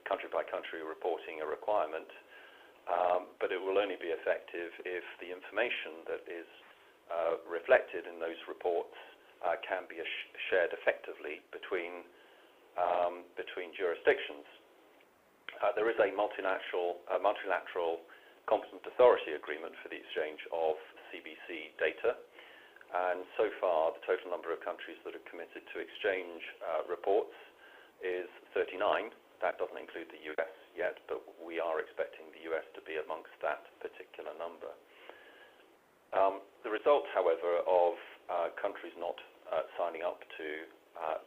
country-by-country reporting a requirement, but it will only be effective if the information that is reflected in those reports can be shared effectively between jurisdictions. There is a multilateral competent authority agreement for the exchange of CBC data, and so far the total number of countries that are committed to exchange reports is 39. That doesn't include the US yet, but we are expecting the US to be amongst that particular number. The result, however, of countries not signing up to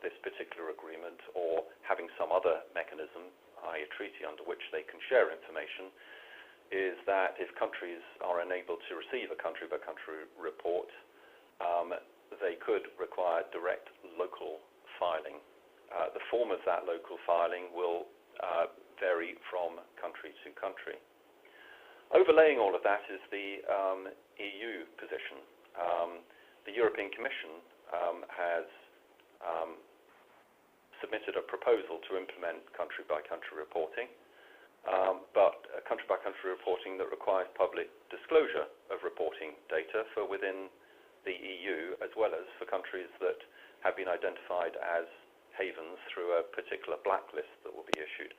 this particular agreement or having some other mechanism, i.e. a treaty under which they can share information, is that if countries are unable to receive a country-by-country report, they could require direct local filing. The form of that local filing will vary from country to country. Overlaying all of that is the EU position. The European Commission has submitted a proposal to implement country-by-country reporting, but country-by-country reporting that requires public disclosure of reporting data for within the EU, as well as for countries that have been identified as havens through a particular blacklist that will be issued.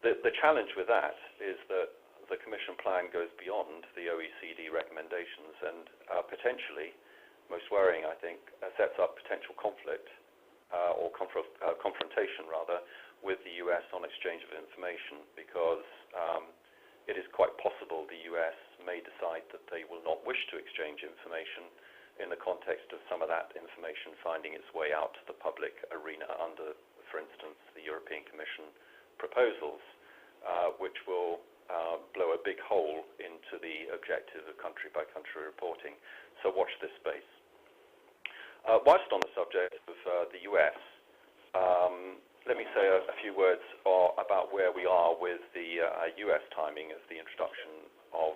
The challenge with that is that the Commission plan goes beyond the OECD recommendations and potentially, most worrying I think, sets up potential conflict or confrontation rather with the US on exchange of information, because it is quite possible the US may decide that they will not wish to exchange information in the context of some of that information finding its way out to the public arena under, for instance, the European Commission proposals, which will blow a big hole into the objective of country-by-country reporting. So watch this space. Whilst on the subject of the US, let me say a few words about where we are with the US timing of the introduction of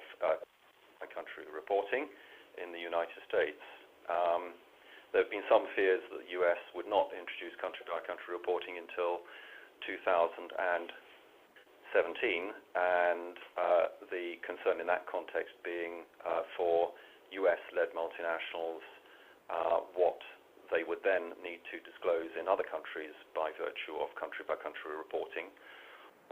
country reporting in the United States. There have been some fears that the US would not introduce country-by-country reporting until 2017, and the concern in that context being for US-led multinationals what they would then need to disclose in other countries by virtue of country-by-country reporting,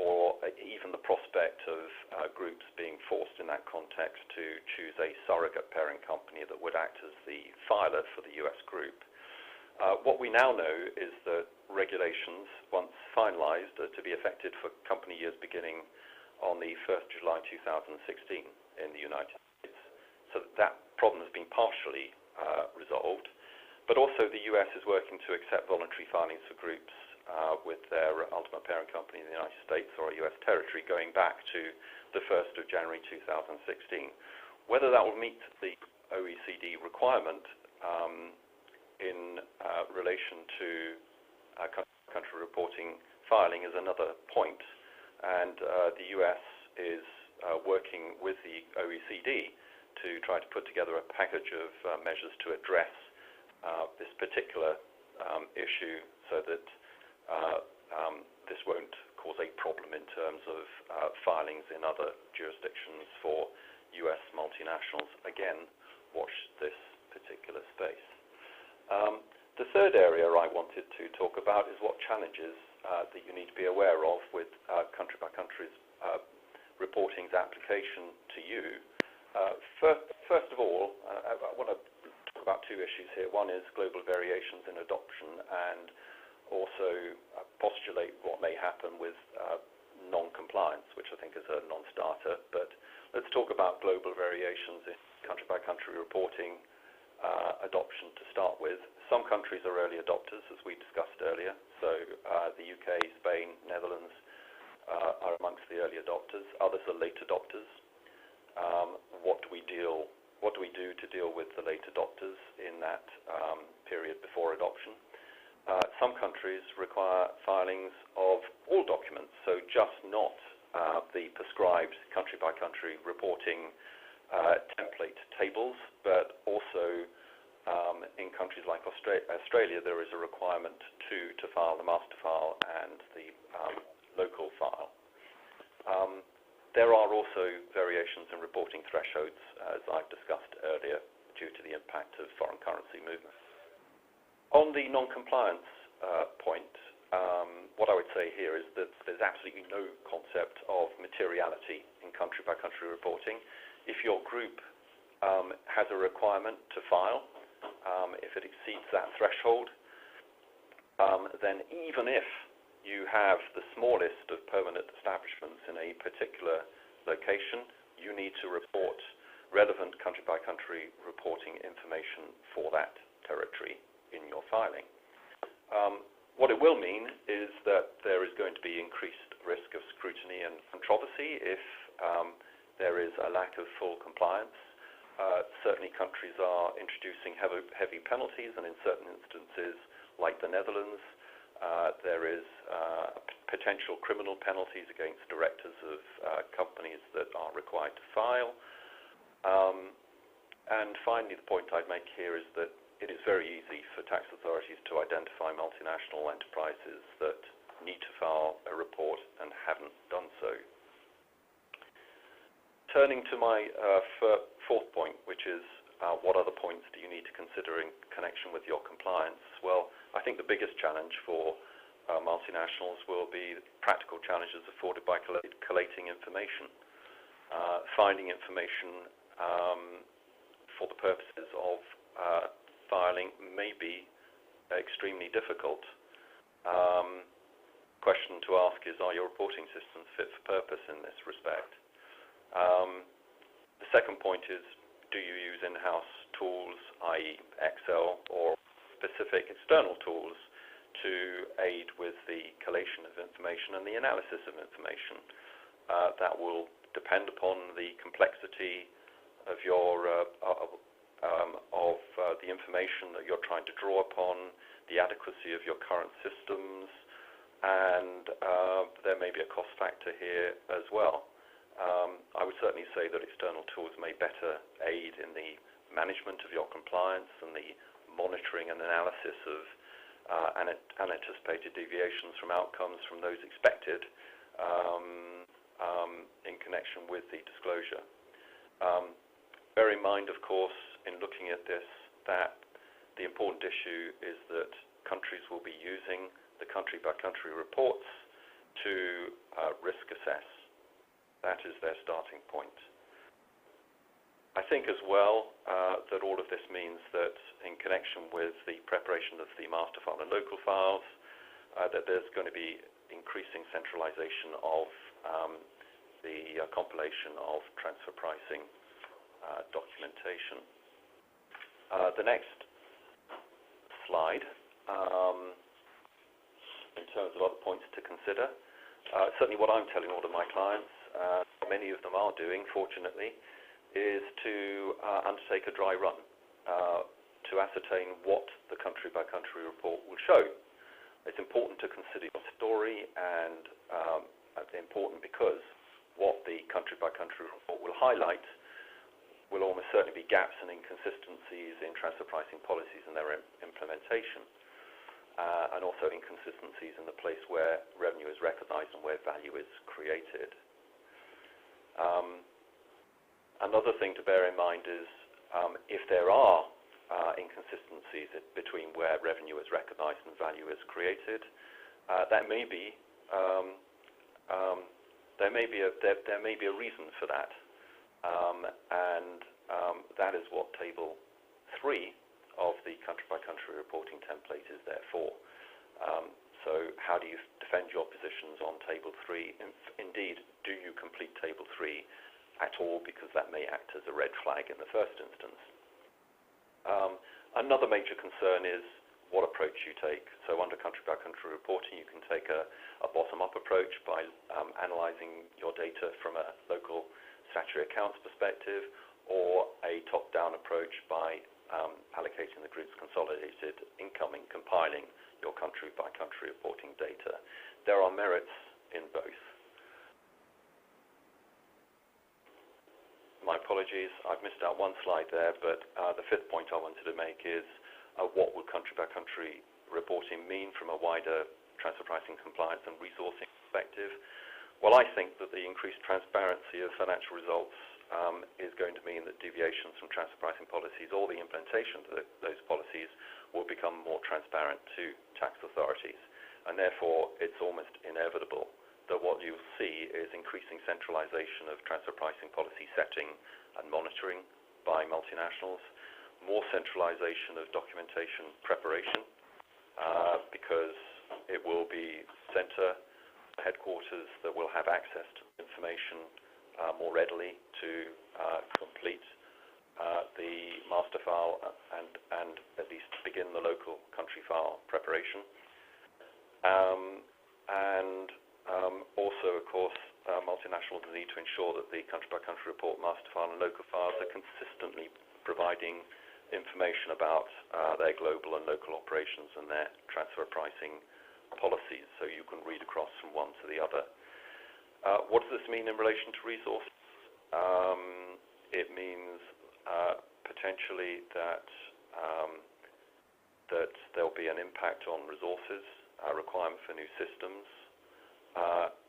or even the prospect of groups being forced in that context to choose a surrogate parent company that would act as the filer for the US group. What we now know is that regulations, once finalized, are to be effective for company years beginning on the 1st of July 2016 in the United States. So that problem has been partially resolved. But also the US is working to accept voluntary filings for groups with their ultimate parent company in the United States or a US territory going back to the 1st of January 2016. Whether that will meet the OECD requirement in relation to country reporting filing is another point. And the US is working with the OECD to try to put together a package of measures to address this particular issue so that this won't cause a problem in terms of filings in other jurisdictions for US multinationals. Again, watch this particular space. The third area I wanted to talk about is what challenges that you need to be aware of with country-by-country reporting's application to you. First of all, I want to talk about two issues here. One is global variations in adoption, and also postulate what may happen with non-compliance, which I think is a non-starter. But let's talk about global variations in country-by-country reporting adoption to start with. Some countries are early adopters, as we discussed earlier. So the UK, Spain, Netherlands are amongst the early adopters. Others are late adopters. What do we do to deal with the late adopters in that period before adoption? Some countries require filings of all documents, so just not the prescribed country-by-country reporting template tables, but also in countries like Australia, there is a requirement to file the master file and the local file. There are also variations in reporting thresholds, as I've discussed earlier, due to the impact of foreign currency movements. On the non-compliance point, what I would say here is that there's absolutely no concept of materiality in country-by-country reporting. If your group has a requirement to file, if it exceeds that threshold, then even if you have the smallest of permanent establishments in a particular location, you need to report relevant country-by-country reporting information for that territory in your filing. What it will mean is that there is going to be increased risk of scrutiny and controversy if there is a lack of full compliance. Certainly countries are introducing heavy penalties, and in certain instances, like the Netherlands, there is potential criminal penalties against directors of companies that are required to file. And finally, the point I'd make here is that it is very easy for tax authorities to identify multinational enterprises that need to file a report and haven't done so. Turning to my fourth point, which is what other points do you need to consider in connection with your compliance? Well, I think the biggest challenge for multinationals will be practical challenges afforded by collating information. Finding information for the purposes of filing may be extremely difficult. Question to ask is, are your reporting systems fit for purpose in this respect? The second point is, do you use in-house tools, i.e. Excel, or specific external tools to aid with the collation of information and the analysis of information? That will depend upon the complexity of your the information that you're trying to draw upon, the adequacy of your current systems, and there may be a cost factor here as well. I would certainly say that external tools may better aid in the management of your compliance and the monitoring and analysis of unanticipated deviations from outcomes from those expected in connection with the disclosure. Bear in mind, of course, in looking at this, that the important issue is that countries will be using the country-by-country reports to risk assess. That is their starting point. I think as well that all of this means that in connection with the preparation of the master file and local files, that there's going to be increasing centralization of the compilation of transfer pricing documentation. The next slide, in terms of other points to consider, certainly what I'm telling all of my clients, many of them are doing, fortunately, is to undertake a dry run to ascertain what the country-by-country report will show. It's important to consider your story, and it's important because what the country-by-country report will highlight will almost certainly be gaps and inconsistencies in transfer pricing policies and their implementation, and also inconsistencies in the place where revenue is recognized and where value is created. Another thing to bear in mind is if there are inconsistencies between where revenue is recognized and value is created, there may be a reason for that, and that is what Table 3 of the country-by-country reporting template is there for. So how do you defend your positions on Table 3? Indeed, do you complete Table 3 at all, because that may act as a red flag in the first instance. Another major concern is what approach you take. So under country-by-country reporting, you can take a bottom-up approach by analyzing your data from a local statutory accounts perspective, or a top-down approach by allocating the group's consolidated income and compiling your country-by-country reporting data. There are merits in both. My apologies, I've missed out one slide there, but the fifth point I wanted to make is what would country-by-country reporting mean from a wider transfer pricing compliance and resourcing perspective? Well, I think that the increased transparency of financial results is going to mean that deviations from transfer pricing policies or the implementation of those policies will become more transparent to tax authorities. And therefore, it's almost inevitable that what you'll see is increasing centralization of transfer pricing policy setting and monitoring by multinationals, more centralization of documentation preparation, because it will be center headquarters that will have access to information more readily to complete the master file and at least begin the local country file preparation. Also, of course, multinationals need to ensure that the country-by-country report, master file, and local files are consistently providing information about their global and local operations and their transfer pricing policies, so you can read across from one to the other. What does this mean in relation to resources? It means potentially that there will be an impact on resources, requirement for new systems,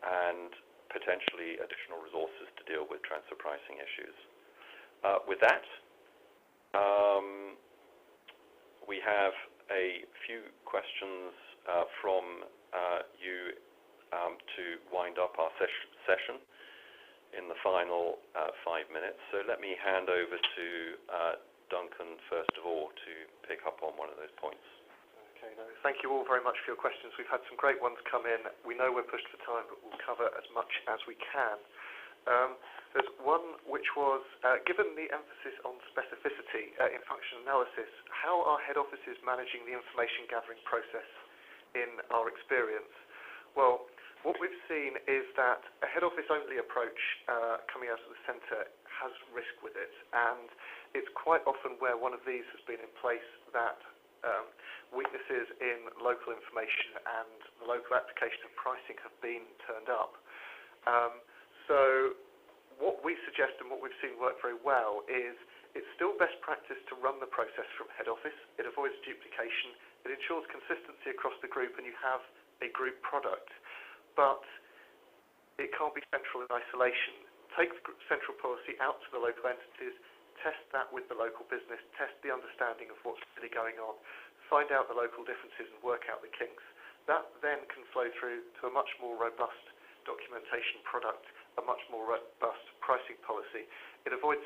and potentially additional resources to deal with transfer pricing issues. With that, we have a few questions from you to wind up our session in the final 5 minutes. So let me hand over to Duncan, first of all, to pick up on one of those points. Okay, no, thank you all very much for your questions. We've had some great ones come in. We know we're pushed for time, but we'll cover as much as we can. There's one which was, given the emphasis on specificity in function analysis, how are head offices managing the information gathering process in our experience? Well, what we've seen is that a head office only approach coming out of the centre has risk with it, and it's quite often where one of these has been in place that weaknesses in local information and the local application of pricing have been turned up. So what we suggest and what we've seen work very well is it's still best practice to run the process from head office. It avoids duplication. It ensures consistency across the group, and you have a group product. But it can't be central in isolation. Take the central policy out to the local entities, test that with the local business, test the understanding of what's really going on, find out the local differences and work out the kinks. That then can flow through to a much more robust documentation product, a much more robust pricing policy. It avoids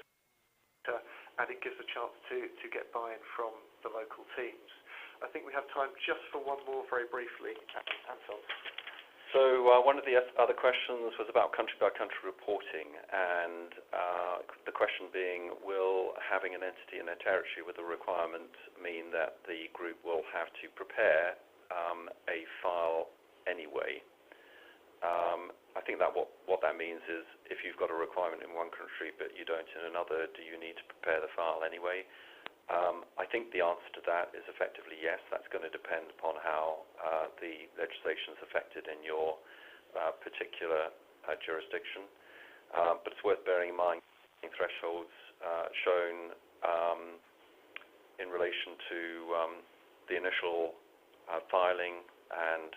sector, and it gives a chance to get buy-in from the local teams. I think we have time just for one more very briefly. Anton. So one of the other questions was about country-by-country reporting, and the question being, will having an entity in a territory with a requirement mean that the group will have to prepare a file anyway? I think that what that means is, if you've got a requirement in one country but you don't in another, do you need to prepare the file anyway? I think the answer to that is effectively yes. That's going to depend upon how the legislation is affected in your particular jurisdiction. But it's worth bearing in mind thresholds shown in relation to the initial filing and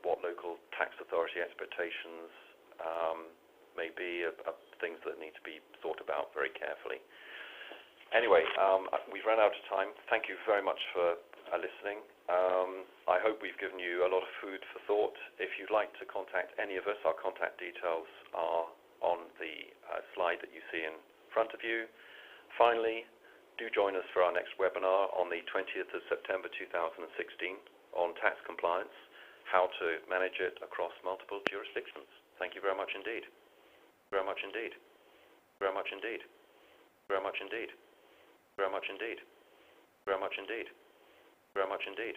what local tax authority expectations may be of things that need to be thought about very carefully. Anyway, we've run out of time. Thank you very much for listening. I hope we've given you a lot of food for thought. If you'd like to contact any of us, our contact details are on the slide that you see in front of you. Finally, do join us for our next webinar on the 20th of September 2016 on tax compliance, how to manage it across multiple jurisdictions. Thank you very much indeed. Very much indeed. Very much indeed. Very much indeed. Very much indeed. Very much indeed. Very much indeed.